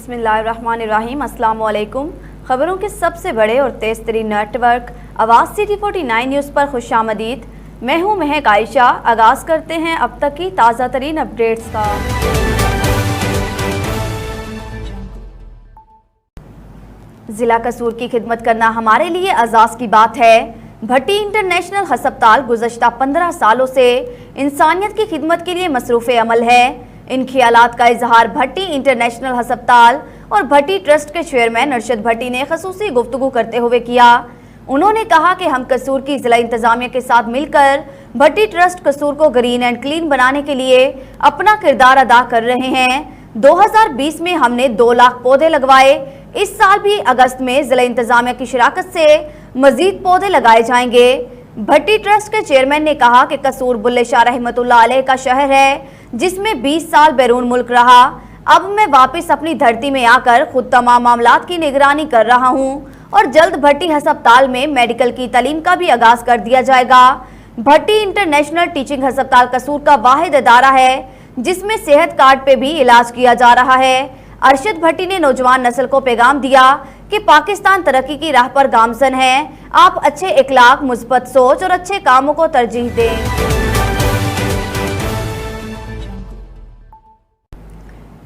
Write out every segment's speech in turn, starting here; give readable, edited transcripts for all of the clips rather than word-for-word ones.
बिस्मिल्लाहिर्रहमानिर्रहीम। अस्सलाम वालेकुम। खबरों के सबसे बड़े और तेज तरीन नेटवर्क आवाज़ सिटी 49 न्यूज़ पर खुशामदीद। मैं हूँ महक आयशा। आगाज़ करते हैं अब तक की ताज़ा तरीन अपडेट्स का। ज़िला कसूर की खिदमत करना हमारे लिए एजाज़ की बात है। भट्टी इंटरनेशनल हस्पताल गुज़श्ता 15 सालों से इंसानियत की खिदमत के लिए मसरूफ़ अमल है। इन ख्यालात का इजहार भट्टी इंटरनेशनल हस्पताल और भट्टी ट्रस्ट के चेयरमैन अरशद भट्टी ने खसूसी गुफ्तगू करते हुए किया। उन्होंने कहा कि हम कसूर की जिला इंतजामिया के साथ मिलकर भट्टी ट्रस्ट कसूर को ग्रीन एंड क्लीन बनाने के लिए अपना किरदार अदा कर रहे हैं। 2020 में हमने 2 लाख पौधे लगवाए। इस साल भी अगस्त में जिला इंतजामिया की शिराकत से मजीद पौधे लगाए जाएंगे। भट्टी ट्रस्ट के चेयरमैन ने कहा कि कसूर बुल्ले शाह रहमतुल्लाह अलैह का शहर है जिसमें 20 साल बैरून मुल्क रहा। अब मैं वापस अपनी धरती में आकर खुद तमाम मामलात की निगरानी कर रहा हूं और जल्द भट्टी अस्पताल में मेडिकल की तालीम का भी आगाज कर दिया जाएगा। भट्टी इंटरनेशनल टीचिंग अस्पताल कसूर का वाहिद इदारा है जिसमें सेहत कार्ड पे भी इलाज किया जा रहा है। अरशद भट्टी ने नौजवान नस्ल को पैगाम दिया कि पाकिस्तान तरक्की की राह पर गामजन है। आप अच्छे इखलाक, मुस्बत सोच और अच्छे कामों को तरजीह दें।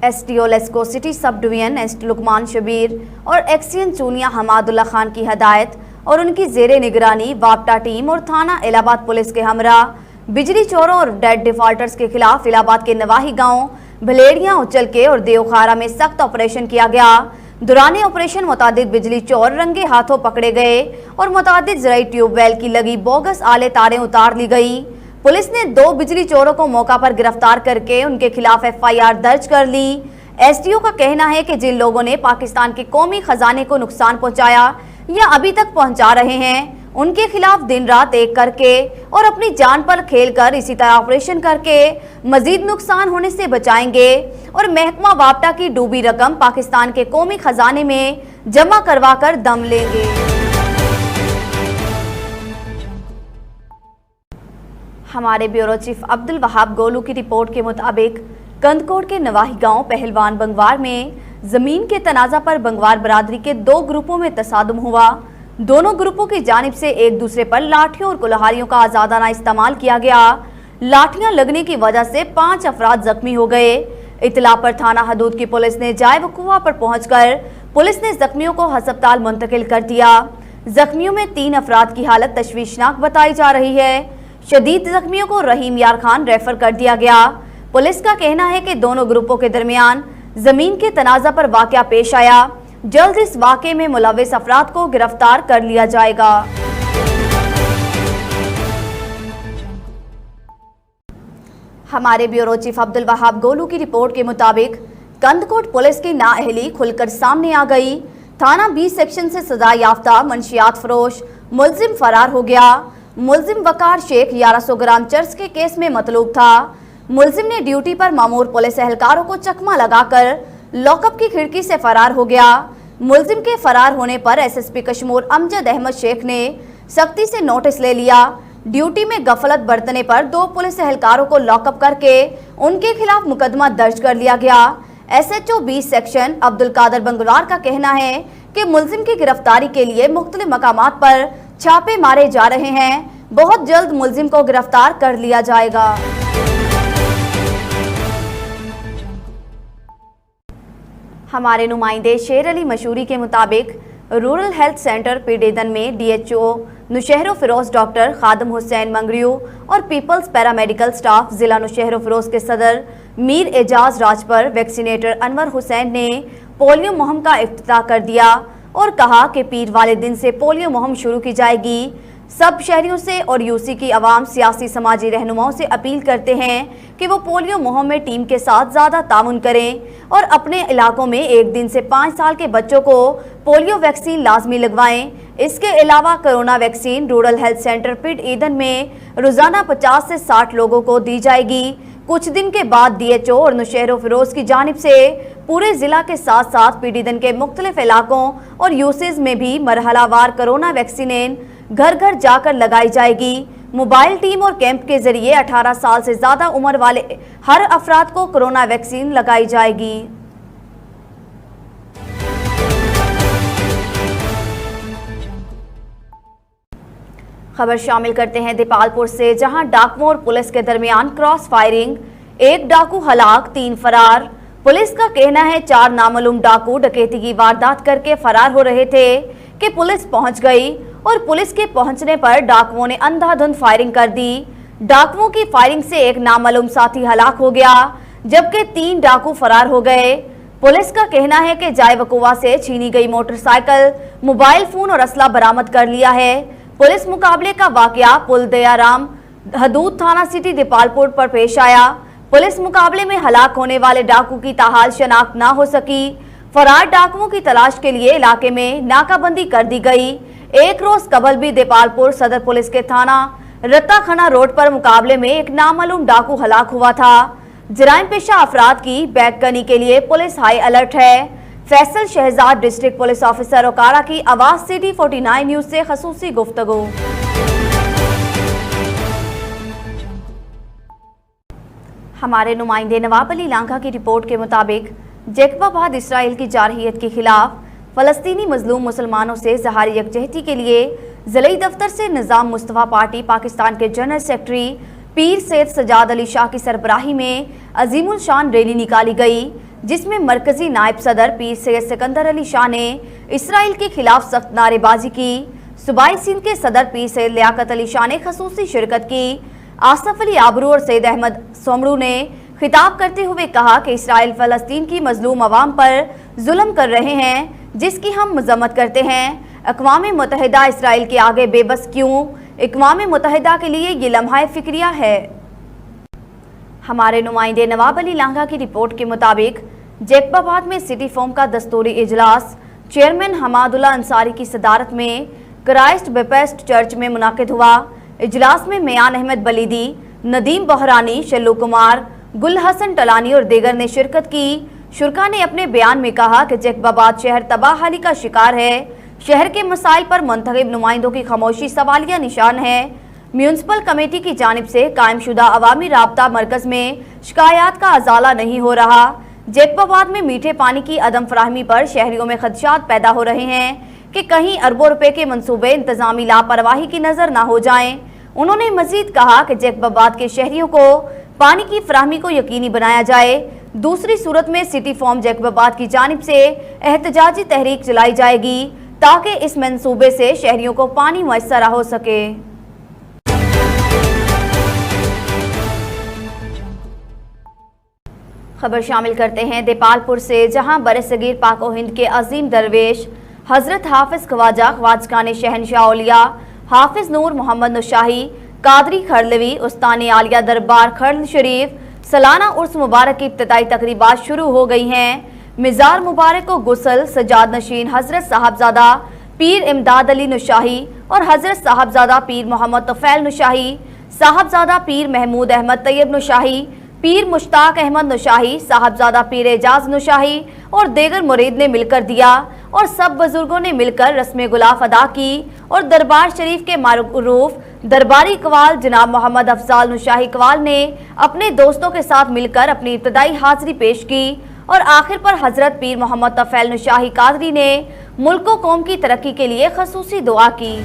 SDO LESCO city subdivision ST Luqman Shabbir और एक्सियन चूनिया हमादुल्ला खान की हदायत और उनकी जेरे निगरानी वापटा टीम और थाना इलाहाबाद पुलिस के हमरा बिजली चोरों और डेट डिफॉल्टर्स के खिलाफ इलाहाबाद के नवाही गांव भलेड़ियां, उचलके और देवखारा में सख्त ऑपरेशन किया गया। दुराने ऑपरेशन मुतादिद बिजली चोर रंगे हाथों पकड़े गए और मुतादिद ज़राई ट्यूबवेल की लगी बोगस आले तारें उतार ली गई। पुलिस ने 2 बिजली चोरों को मौका पर गिरफ्तार करके उनके खिलाफ FIR दर्ज कर ली। SDO का कहना है कि जिन लोगों ने पाकिस्तान के कौमी खजाने को नुकसान पहुंचाया या अभी तक पहुंचा रहे हैं उनके खिलाफ दिन रात एक करके और अपनी जान पर खेल कर इसी तरह ऑपरेशन करके मजीद नुकसान होने से बचाएंगे और महकमा वापटा की डूबी रकम पाकिस्तान के कौमी खजाने में जमा करवा कर दम लेंगे। हमारे ब्यूरो चीफ अब्दुल वहाब गोलू की रिपोर्ट के मुताबिक कंदकोट के नवाही गांव पहलवान बंगवार में जमीन के तनाजा पर बंगवार बरादरी के 2 ग्रुपों में तसादुम हुआ। दोनों ग्रुपों की जानिब से एक दूसरे पर लाठियों और कुल्हाड़ियों का आजादाना इस्तेमाल किया गया। लाठियां लगने की वजह से 5 अफराद जख्मी हो गए। इतला पर थाना हदूद की पुलिस ने जाए वकुआ पर पहुंचकर पुलिस ने जख्मियों को अस्पताल मुंतकिल कर दिया। जख्मियों में 3 अफराद की हालत तशवीशनाक बताई जा रही है। शदीद जख्मियों को रहीम यार खान रेफर कर दिया गया। पुलिस का कहना है कि दोनों ग्रुपों के दरमियान जमीन के तनाजा पर वाकया पेश आया। जल्द इस वाकये में मुलव्विस अफराद को गिरफ्तार कर लिया जाएगा। हमारे ब्यूरो चीफ अब्दुल वहाब गोलू की रिपोर्ट के मुताबिक कंदकोट पुलिस की नाअहली खुलकर सामने आ गई। थाना 20 सेक्शन से सजा याफ्ता मंशियात फरोश मुलजिम फरार हो गया। मुलजिम वकार शेख 1100 ग्राम चर्च के केस में मतलूब था। मुलजिम ने ड्यूटी पर मामूर पुलिस एहलकारों को चकमा लगाकर लॉकअप की खिड़की से फरार हो गया। मुलजिम के फरार होने पर SSP कश्मीर अमजद अहमद शेख ने सख्ती से नोटिस ले लिया। ड्यूटी में गफलत बरतने पर 2 पुलिस एहलकारों को लॉकअप करके उनके खिलाफ मुकदमा दर्ज कर लिया गया। SHO 20 सेक्शन अब्दुल कादर बंगवार का कहना है कि मुलजिम की गिरफ्तारी के लिए मुख्तलिफ मकामात पर छापे मारे जा रहे हैं। बहुत जल्द मुलजिम को गिरफ्तार कर लिया जाएगा। हमारे नुमाइंदे शेर अली मशहूरी के मुताबिक रूरल हेल्थ सेंटर पीडेदन में DHO नुशहरो फिरोज डॉक्टर खादम हुसैन मंगरियो और पीपल्स पैरामेडिकल स्टाफ जिला नुशहरो फिरोज के सदर मीर एजाज राज पर वैक्सीनेटर अनवर हुसैन ने पोलियो मुहिम का इफ्तिताह कर दिया और कहा कि पीर वाले दिन से पोलियो मुहिम शुरू की जाएगी। सब शहरियों से और यूसी की आवाम सियासी समाजी रहनुमाओं से अपील करते हैं कि वो पोलियो मुहिम में टीम के साथ ज़्यादा ताउन करें और अपने इलाकों में 1 दिन से 5 साल के बच्चों को पोलियो वैक्सीन लाजमी लगवाएं। इसके अलावा corona vaccine rural health centre पीडेदन में रोज़ाना 50 से 60 लोगों को दी जाएगी। कुछ दिन के बाद DHO और नुशहरो फिरोज की जानिब से पूरे जिला के साथ साथ पीडेदन के मुख्तलिफ इलाकों और यूसेज में भी मरहलावार कोरोना वैक्सीन घर घर जाकर लगाई जाएगी। मोबाइल टीम और कैंप के जरिए 18 साल से ज्यादा उम्र वाले हर अफराद को कोरोना वैक्सीन लगाई जाएगी। खबर शामिल करते हैं देपालपुर से, जहां डाकुओं और पुलिस के दरमियान क्रॉस फायरिंग, एक डाकू हलाक, 3 फरार। पुलिस का कहना है 4 नामालूम डाकू डकैती की वारदात करके फरार हो रहे थे कि पुलिस पहुंच गई और पुलिस के पहुंचने पर डाकुओं ने अंधाधुंध फायरिंग कर दी। डाकुओं की फायरिंग से एक नामालूम साथी हलाक हो गया, जबकि 3 डाकू फरार हो गए। पुलिस का कहना है कि जाय वकुवा से छीनी गई मोटरसाइकिल, मोबाइल फोन और असला बरामद कर लिया है। पुलिस मुकाबले का वाकया पुल दयाराम हदूद थाना सिटी देपालपुर पर पेश आया। पुलिस मुकाबले में हलाक होने वाले डाकू की ताहाल शनाख्त न हो सकी। फरार डाकुओं की तलाश के लिए इलाके में नाकाबंदी कर दी गई। एक रोज कबल भी देपालपुर सदर पुलिस के थाना रत्ताखना रोड पर मुकाबले में एक नामालूम डाकू हलाक हुआ था। जराइम पेशा अफराद की बैकगनी के लिए पुलिस हाई अलर्ट है। Faisal Shahzad district police officer Okara की आवाज सिटी 49 न्यूज से खसूसी गुफ्तगू। हमारे नुमाइंदे नवाब अली लांघा की रिपोर्ट के मुताबिक जैकबाबाद इसराइल की जारहियत के खिलाफ फलस्तीनी मजलूम मुसलमानों से ज़हारी यकजहती के लिए ज़िले दफ्तर से निज़ाम मुस्तफ़ा पार्टी पाकिस्तान के जनरल सेक्रेटरी पीर सैयद सजाद अली शाह की सरबराही में अजीमुल शान रैली निकाली गई, जिसमें मरकजी नायब सदर पीर सैयद सिकंदर अली शाह ने इसराइल के खिलाफ सख्त नारेबाजी की। सूबाई सिंध के सदर पीर सैयद लियाकत अली शाह ने खसूसी शिरकत की। आसफ अली आबरू और सैयद अहमद सोमरू ने खिताब करते हुए कहा कि इसराइल फ़लस्तीन की मजलूम अवाम पर जुल्म कर रहे हैं, जिसकी हम मजम्मत करते हैं। अक़वाम मुत्तहिदा इसराइल के आगे बेबस क्यों? अक़वाम मुत्तहिदा के लिए ये लम्हा फिक्रिया है। हमारे नुमाइंदे नवाब अली लांघा की रिपोर्ट के मुताबिक जैकबाबाद में सिटी फोरम का दस्तूरी इजलास चेयरमैन हमादुल्ला अंसारी की सदारत में क्राइस्ट बैप्टिस्ट चर्च में मुनाकिद हुआ। इजलास में मियान अहमद बलीदी, नदीम बहरानी, शल्लू कुमार, गुल हसन टलानी और दीगर ने शिरकत की। शुरका ने अपने बयान में कहा कि जैकबाबाद शहर तबाहाली का शिकार है। शहर के मसाइल पर मुंतखब नुमाइंदों की खामोशी सवालिया निशान है। म्यूनसिपल कमेटी की जानिब से कायम शुदा अवामी राबता मरकज में शिकायत का अजाला नहीं हो रहा। जैकबाबाद में मीठे पानी की अदम फराहमी पर शहरियों में खदशात पैदा हो रहे हैं कि कहीं अरबों रुपए के मंसूबे इंतजामी लापरवाही की नजर न हो जाएं। उन्होंने मजीद कहा कि जैकबाबाद के शहरियों को पानी की फराहमी को यकीनी बनाया जाए। दूसरी सूरत में सिटी फोरम जैकबाबाद की जानिब से एहतजाजी तहरीक चलाई जाएगी ताकि इस मंसूबे से शहरियों को पानी मुयस्सर हो सके। खबर शामिल करते हैं देपालपुर से, जहां बरसगीर पाक व हिंद के अजीम दरवेश हजरत हाफिज ख्वाजा ख्वाजगान शहनशाह औलिया हाफिज नूर मोहम्मद नुशाही कादरी खरलवी उस्तानी आलिया दरबार खरल शरीफ सालाना उर्स मुबारक की इब्तिदाई तकरीबात शुरू हो गई हैं। मिजार मुबारक को गुसल सजाद नशीन हजरत साहबजादा पीर इमदाद अली नुशाही और हजरत साहबजादा पीर मोहम्मद तफैल नुशाही, साहबजादा पीर महमूद अहमद तैयब नुशाही, पीर मुश्ताक अहमद नुशाही, साहबजादा पीर एजाज नुशाही और दीगर मुरीद ने मिलकर दिया और सब बुजुर्गों ने मिलकर रस्म गुलाफ अदा की और दरबार शरीफ के मारूफ दरबारी कवाल जनाब मोहम्मद अफजाल नुशाही कवाल ने अपने दोस्तों के साथ मिलकर अपनी इब्तदाई हाजिरी पेश की और आखिर पर हजरत पीर मोहम्मद तफैल नुशाही कादरी ने मुल्क व कौम की तरक्की के लिए खसूसी दुआ की।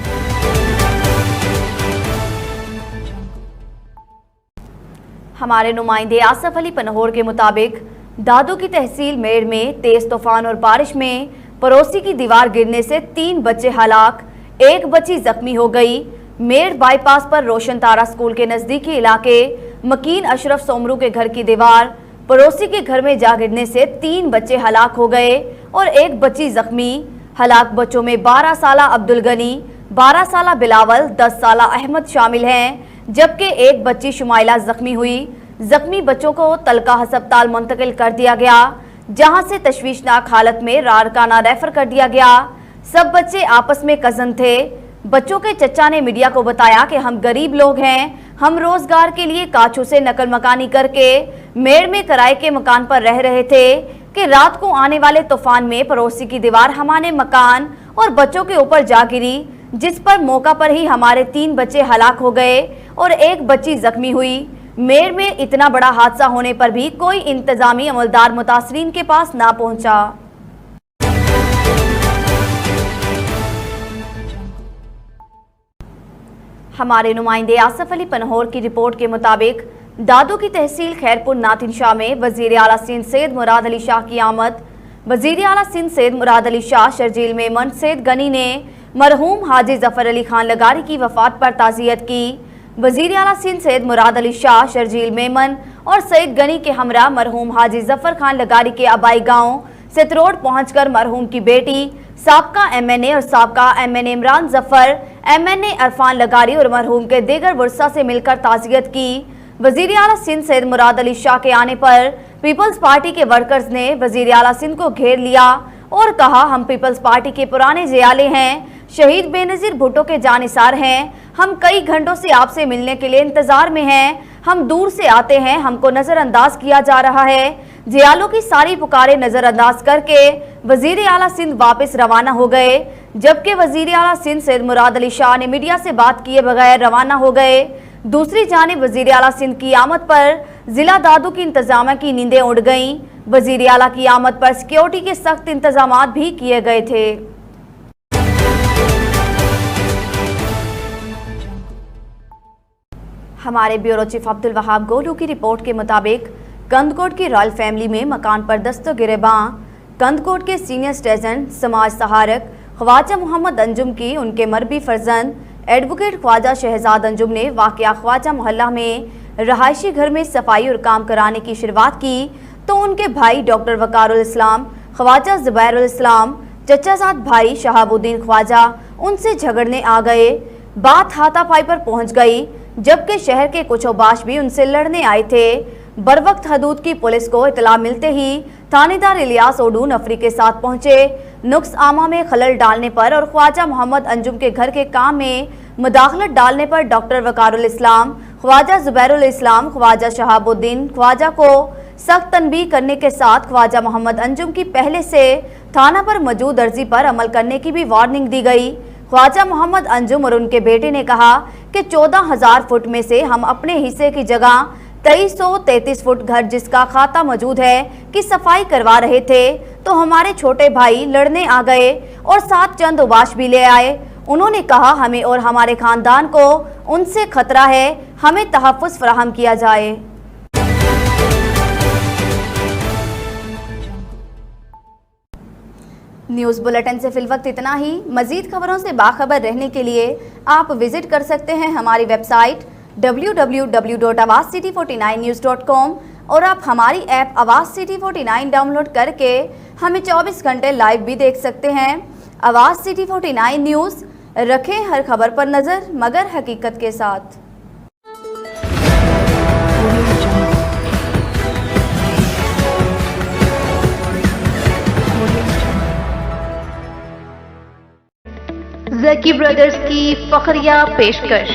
हमारे नुमाइंदे आसफ अली पनहोर के मुताबिक दादू की तहसील मेड़ में तेज तूफान और बारिश में पड़ोसी की दीवार गिरने से 3 बच्चे हलाक, 1 बच्ची जख्मी हो गई। मेड़ बाईपास पर रोशन तारा स्कूल के नजदीकी इलाके मकीन अशरफ सोमरू के घर की दीवार पड़ोसी के घर में जा गिरने से 3 बच्चे हलाक हो गए और 1 बच्ची जख्मी। हलाक बच्चों में 12 साला अब्दुल गनी, 12 साला बिलावल, 10 साला अहमद शामिल हैं, जबकि 1 बच्ची शुमाइला जख्मी हुई। जख्मी बच्चों को तलका अस्पताल मुंतकिल कर दिया गया, जहां से तशवीशनाक हालत में रारकाना रेफर कर दिया गया। सब बच्चे आपस में कजन थे। बच्चों के चचा ने मीडिया को बताया कि हम गरीब लोग हैं, हम रोजगार के लिए काछू से नकल मकानी करके मेड़ में किराए के मकान पर रह रहे थे कि रात को आने वाले तूफान में पड़ोसी की दीवार हमारे मकान और बच्चों के ऊपर जा गिरी, जिस पर मौका पर ही हमारे 3 बच्चे हलाक हो गए और 1 बच्ची जख्मी हुई। मेड़ में इतना बड़ा हादसा होने पर भी कोई इंतजामी अमलदार मुतासरीन के पास ना पहुंचा। हमारे नुमाइंदे आसफ अली पनहोर की रिपोर्ट के मुताबिक दादू की तहसील खैरपुर नातिन शाह में वजीर आला सिंध सैयद मुराद अली शाह की आमद। वजीर आला सिंध सैयद मुराद अली शाह शर्जील मेमन सैयद गनी ने मरहूम हाजी जफर अली खान लगारी की वफात पर ताज़ियत की। वजीर आला सिंध सैयद मुराद अली शाह शर्जील मेमन और सैयद गनी के हमरा मरहूम हाजी जफर खान लगारी के आबाई गांव सितरोड पहुंचकर मरहूम की बेटी साबका MNA और साबका MNA इमरान जफर, MNA अरफान लगारी और मरहूम के दीगर वर्सा से मिलकर ताज़ियत की। वजीर आला सिंध सैयद मुराद अली शाह के आने पर पीपल्स पार्टी के वर्कर्स ने वजीर आला सिंध को घेर लिया और कहा, हम पीपल्स पार्टी के पुराने जियाले हैं, शहीद बेनज़ीर भुट्टो के जानिसार हैं, हम कई घंटों से आपसे मिलने के लिए इंतजार में हैं, हम दूर से आते हैं, हमको नजरअंदाज किया जा रहा है। जियालों की सारी पुकारें नजरअंदाज करके वजीर आला सिंध वापस रवाना हो गए, जबकि वजीर आला सिंध सैयद मुराद अली शाह ने मीडिया से बात किए बगैर रवाना हो गए। दूसरी जानिब वजीर आला सिंध की आमद पर जिला दादू की इंतजामिया की नींदें उड़ गईं। वजीर आला की आमद पर सिक्योरिटी के सख्त इंतजामात भी किए गए थे। हमारे ब्यूरो चीफ अब्दुल वहाब गोलू की रिपोर्ट के मुताबिक कंदकोट की रॉयल फैमिली में मकान पर दस्तों गिरेबां। कंदकोट के सीनियर सिटीजन समाज सहारक ख्वाजा मोहम्मद अंजुम की उनके मरबी फर्जंद एडवोकेट ख्वाजा शहजाद अंजुम ने वाक़या ख्वाजा मोहल्ला में रहायशी घर में सफाई और काम कराने की शुरुआत की तो उनके भाई डॉक्टर वकारुल इस्लाम, ख्वाजा जुबैरुल इस्लाम, चचाजाद भाई शहाबुद्दीन ख्वाजा उनसे झगड़ने आ गए। बात हाथापाई पर पहुंच गई, जबकि शहर के कुछ औबाश भी उनसे लड़ने आए थे। बरवक्त हदूद की पुलिस को इतला मिलते ही थानेदार इलियास ओडू नफरी के साथ पहुंचे। नुक्स आमा में खलल डालने पर और ख्वाजा मोहम्मद अंजुम के घर के काम में मुदाखलत डालने पर डॉक्टर वकारुल इस्लाम, ख्वाजा जुबैरुल इस्लाम, ख्वाजा शहाबुद्दीन ख्वाजा को सख्त तनबीह करने के साथ ख्वाजा मोहम्मद अंजुम की पहले से थाना पर मौजूद अर्जी पर अमल करने की भी वार्निंग दी गई। ख्वाजा मोहम्मद अंजुम और उनके बेटे ने कहा कि 14,000 फुट में से हम अपने हिस्से की जगह 2333 फुट घर जिसका खाता मौजूद है की सफाई करवा रहे थे तो हमारे छोटे भाई लड़ने आ गए और साथ चंद उबाश भी ले आए। उन्होंने कहा, हमें और हमारे खानदान को उनसे खतरा है, हमें तहफ़्फ़ुज़ फराहम किया जाए। न्यूज़ बुलेटिन से फिलवक्त इतना ही। मज़ीद खबरों से बाखबर रहने के लिए आप विजिट कर सकते हैं हमारी वेबसाइट www.awazcity49news.com और आप हमारी ऐप आवाज़ सिटी 49 डाउनलोड करके हमें 24 घंटे लाइव भी देख सकते हैं। आवाज़ सिटी 49 न्यूज़, रखें हर खबर पर नज़र मगर हकीकत के साथ। ज़की ब्रदर्स की फखरिया पेशकश,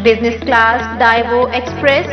बिजनेस क्लास डाइवो एक्सप्रेस